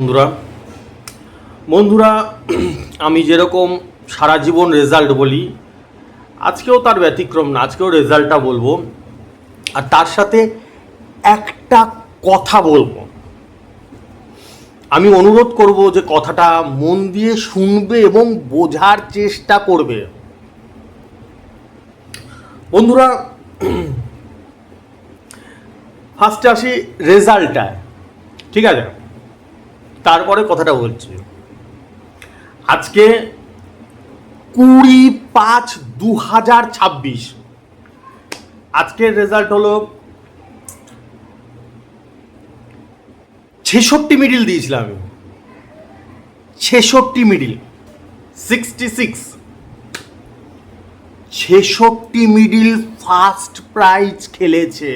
বন্ধুরা বন্ধুরা আমি যেরকম সারা জীবন রেজাল্ট বলি, আজকেও তার ব্যতিক্রম না। আজকেও রেজাল্টটা বলবো, আর তার সাথে একটা কথা বলবো। আমি অনুরোধ করব যে কথাটা মন দিয়ে শুনবে এবং বোঝার চেষ্টা করবে। বন্ধুরা, ফার্স্টে আসি রেজাল্টটায়, ঠিক আছে? তারপরে কথাটা বলছি। আজকে 20/5/2026 আজকের রেজাল্ট হলো 66 মিডিল দিয়েছিলাম আমি। 66 মিডিল, 66 66 মিডিল ফার্স্ট প্রাইজ খেলেছে।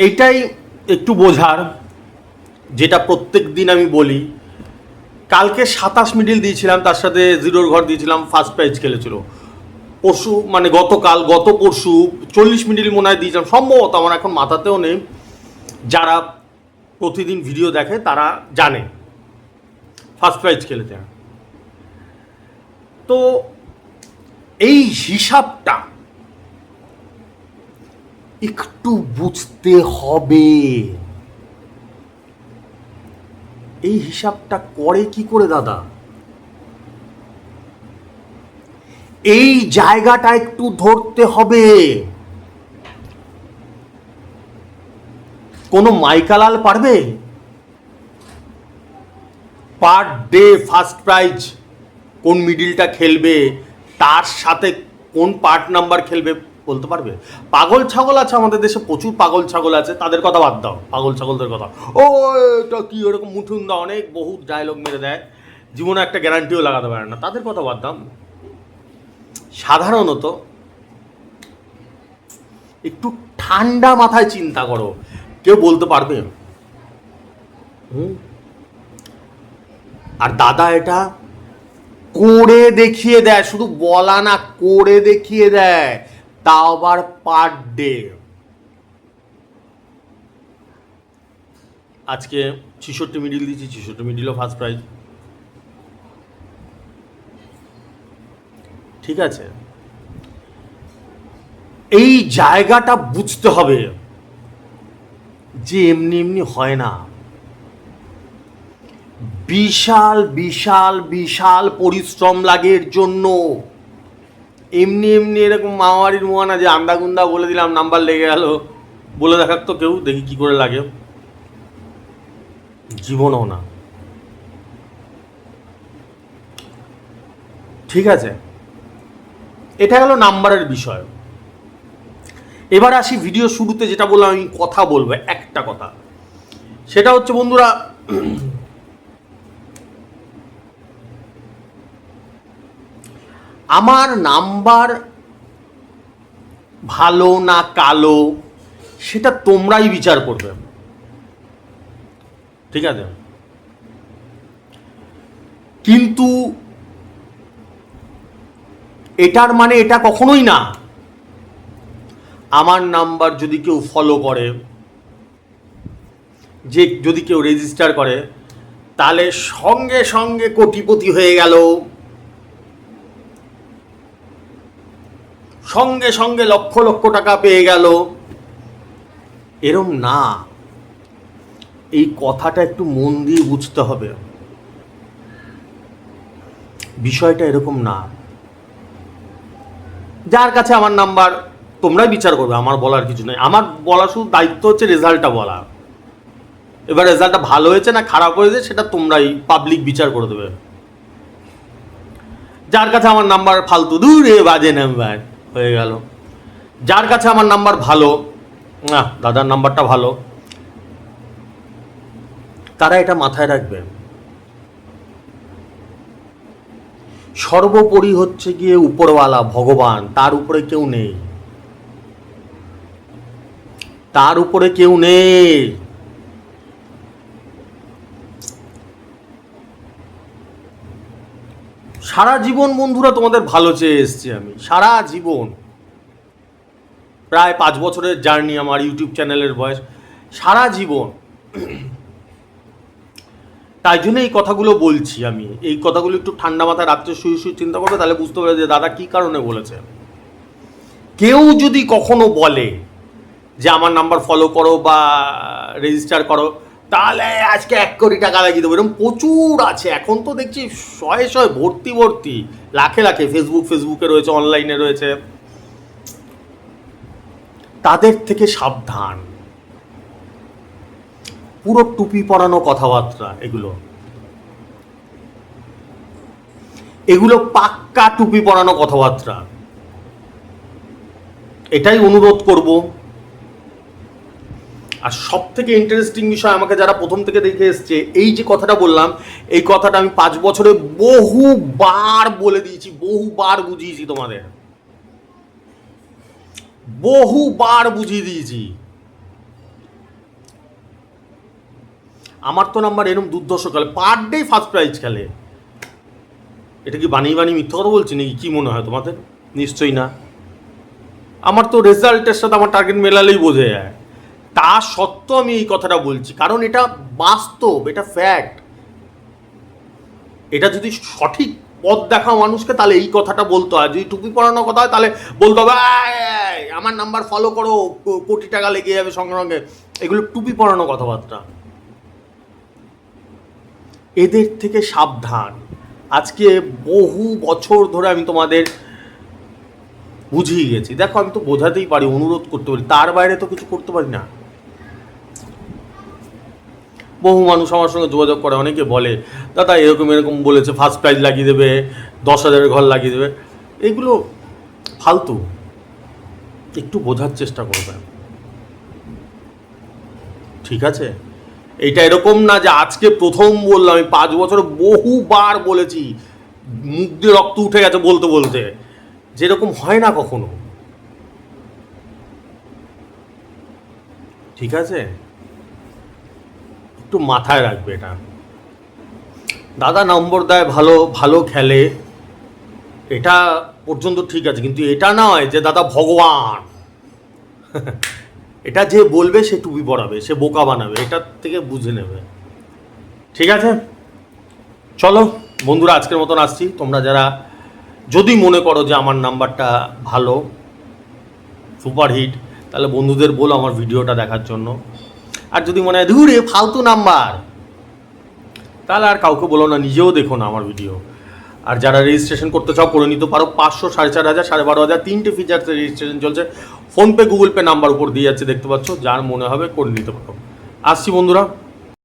এইটাই একটু বোঝার, যেটা প্রত্যেক দিন আমি বলি। কালকে 27 মিডিল দিয়েছিলাম, তার সাথে জিরোর ঘর দিয়েছিলাম, ফার্স্ট প্রাইজ খেলেছিল। পরশু মানে গত পরশু 40 মিডিল মনে হয় দিয়েছিলাম সম্ভবত, আমার এখন মাথাতেও নেই। যারা প্রতিদিন ভিডিও দেখে তারা জানে ফার্স্ট প্রাইজ খেলেছে। তো এই হিসাবটা একটু বুঝতে হবে। এই হিসাবটা করে কি করে দাদা? এই জায়গাটা একটু ধরতে হবে। কোনো মাইকালাল পারবে পার ডে ফার্স্ট প্রাইজ কোন মিডিলটা খেলবে, তার সাথে কোন পার্ট নাম্বার খেলবে বলতে পারবে? পাগল ছাগল আছে আমাদের দেশে, প্রচুর পাগল ছাগল আছে, তাদের কথা বাদ দাও। পাগল ছাগলদের কথা, ও এটা কি ওরকম মুঠুন্দা অনেক বহু ডায়লগ মেরে দেয়, জীবনে একটা গ্যারান্টিও লাগাতে পারে না, তাদের কথা বাদ দাও। সাধারণত একটু ঠান্ডা মাথায় চিন্তা করো। কেউ বলতে পারবে? আর দাদা এটা করে দেখিয়ে দেয়, শুধু বলা না, করে দেখিয়ে দেয়, তাও আবার পার ডে। আজকে 66 মিডিল দিয়েছি, 66 মিডিলও ফার্স্ট প্রাইজ, ঠিক আছে? এই জায়গাটা বুঝতে হবে যে এমনি এমনি হয় না। বিশাল বিশাল বিশাল পরিশ্রম লাগে এর জন্য। এমনি এমনি এরকম মামাবাড়ির মোয়ানা যে আন্দাগুন্দা বলে দিলাম নাম্বার লেগে গেল, বলে দেখার তো কেউ, দেখি কি করে লাগে। জীবনও না, ঠিক আছে? এটা গেল নাম্বারের বিষয়। এবার আসি ভিডিও শুরুতে যেটা বললাম, আমি কথা বলবো একটা কথা। সেটা হচ্ছে বন্ধুরা, আমার নাম্বার ভালো না কালো সেটা তোমরাই বিচার করবে, ঠিক আছে? কিন্তু এটার মানে এটা কখনোই না আমার নাম্বার যদি কেউ ফলো করে, যে যদি কেউ রেজিস্টার করে, তাহলে সঙ্গে সঙ্গে কোটিপতি হয়ে গেল, সঙ্গে সঙ্গে লক্ষ লক্ষ টাকা পেয়ে গেল। এরম না। এই কথাটা একটু মন দিয়ে বুঝতে হবে। বিষয়টা এরকম না। যার কাছে আমার নাম্বার, তোমরাই বিচার করবে, আমার বলার কিছু নেই। আমার বলা শুধু দায়িত্ব হচ্ছে রেজাল্টটা বলা। এবার রেজাল্টটা ভালো হয়েছে না খারাপ হয়েছে সেটা তোমরাই পাবলিক বিচার করে দেবে। যার কাছে আমার নাম্বার ফালতু, দূরে বাজে নাম্বার হয়ে গেল। যার কাছে আমার নাম্বার ভালো, না দাদার নাম্বারটা ভালো, তারা এটা মাথায় রাখবে। সর্বোপরি হচ্ছে গিয়ে উপরওয়ালা ভগবান, তার উপরে কেউ নেই, তার উপরে কেউ নেই। সারা জীবন বন্ধুরা তোমাদের ভালো চেয়ে এসছি আমি, সারা জীবন। প্রায় 5 বছরের জার্নি আমার ইউটিউব চ্যানেলের বয়স, সারা জীবন। তাই জন্য এই কথাগুলো বলছি। আমি এই কথাগুলো একটু ঠান্ডা মাথায় রাত্রে শুয়ে শুয়ে চিন্তা করবে, তাহলে বুঝতে পারবে যে দাদা কী কারণে বলেছে। কেউ যদি কখনো বলে যে আমার নাম্বার ফলো করো বা রেজিস্টার করো, তাহলে আজকে 1 কোটি টাকা লাগিয়ে দেবো, এরকম প্রচুর আছে। এখন তো দেখছি শয়ে শয়ে ভর্তি ভর্তি, লাখে লাখে ফেসবুকে রয়েছে, অনলাইনে রয়েছে। তাদের থেকে সাবধান। পুরো টুপি পরানো কথাবার্তা এগুলো পাক্কা টুপি পরানো কথাবার্তা। এটাই অনুরোধ করব। আর সব থেকে ইন্টারেস্টিং বিষয়, আমাকে যারা প্রথম থেকে দেখে এসছে, এই যে কথাটা বললাম, এই কথাটা আমি 5 বছরে বহুবার বলে দিয়েছি, বহুবার বুঝিয়েছি তোমাদের, বহুবার বুঝিয়ে দিয়েছি। আমার তো নাম্বার এরকম দুর্দর্শ খেলে, পার ডে ফার্স্ট প্রাইজ খেলে। এটা কি বানিয়ে মিথ্যা কথা বলছি নাকি? কি মনে হয় তোমাদের? নিশ্চয়ই না। আমার তো রেজাল্টের সাথে আমার টার্গেট মেলালেই বোঝা যায়। তা সত্ত্বেও আমি এই কথাটা বলছি, কারণ এটা বাস্তব, এটা ফ্যাক্ট। এটা যদি সঠিক পথ দেখা মানুষকে, তাহলে এই কথাটা বলতে হয়। যদি টুপি পরানোর কথা হয়, তাহলে বলতে হবে আমার নাম্বার ফলো করো, কোটি টাকা লেগে যাবে সঙ্গে সঙ্গে। এগুলো টুপি পরানো কথাবার্তা। এদের থেকে সাবধান। আজকে বহু বছর ধরে আমি তোমাদের বুঝিয়ে গেছি। দেখো, আমি তো বোঝাতেই পারি, অনুরোধ করতে পারি, তার বাইরে তো কিছু করতে পারি না। বহু মানুষ আমার সঙ্গে যোগাযোগ করে, অনেকে বলে দাদা এরকম বলেছে, ফার্স্ট প্রাইজ লাগিয়ে দেবে, 10,000 ঘর লাগিয়ে দেবে। এগুলো ফালতু। একটু বোঝার চেষ্টা করবেন, ঠিক আছে? এইটা এরকম না যে আজকে প্রথম বললাম, আমি 5 বছর বহুবার বলেছি, মুখ দিয়ে রক্ত উঠে গেছে বলতে বলতে। যেরকম হয় না কখনো, ঠিক আছে? একটু মাথায় রাখবে এটা। দাদা নম্বর দেয়, ভালো ভালো খেলে, এটা পর্যন্ত ঠিক আছে, কিন্তু এটা নয় যে দাদা ভগবান। এটা যে বলবে সে টুপি পরাবে, সে বোকা বানাবে, এটার থেকে বুঝে নেবে, ঠিক আছে? চলো বন্ধুরা, আজকের মতন আসছি। তোমরা যারা যদি মনে করো যে আমার নাম্বারটা ভালো, সুপারহিট, তাহলে বন্ধুদের বলো আমার ভিডিওটা দেখার জন্য। আর যদি মনে হয় ধুরে ফালতু নাম্বার, তাহলে আর কাউকে বলো না, নিজেও দেখো না আমার ভিডিও। আর যারা রেজিস্ট্রেশন করতে চাও করে নিতে পারো। 500, 4,500, 12,500 তিনটে ফিচার্সে রেজিস্ট্রেশন চলছে। ফোনপে, গুগল পে নাম্বার উপর দিয়ে যাচ্ছে, দেখতে পাচ্ছ। যার মনে হবে করে নিতে পারো। আসছি বন্ধুরা।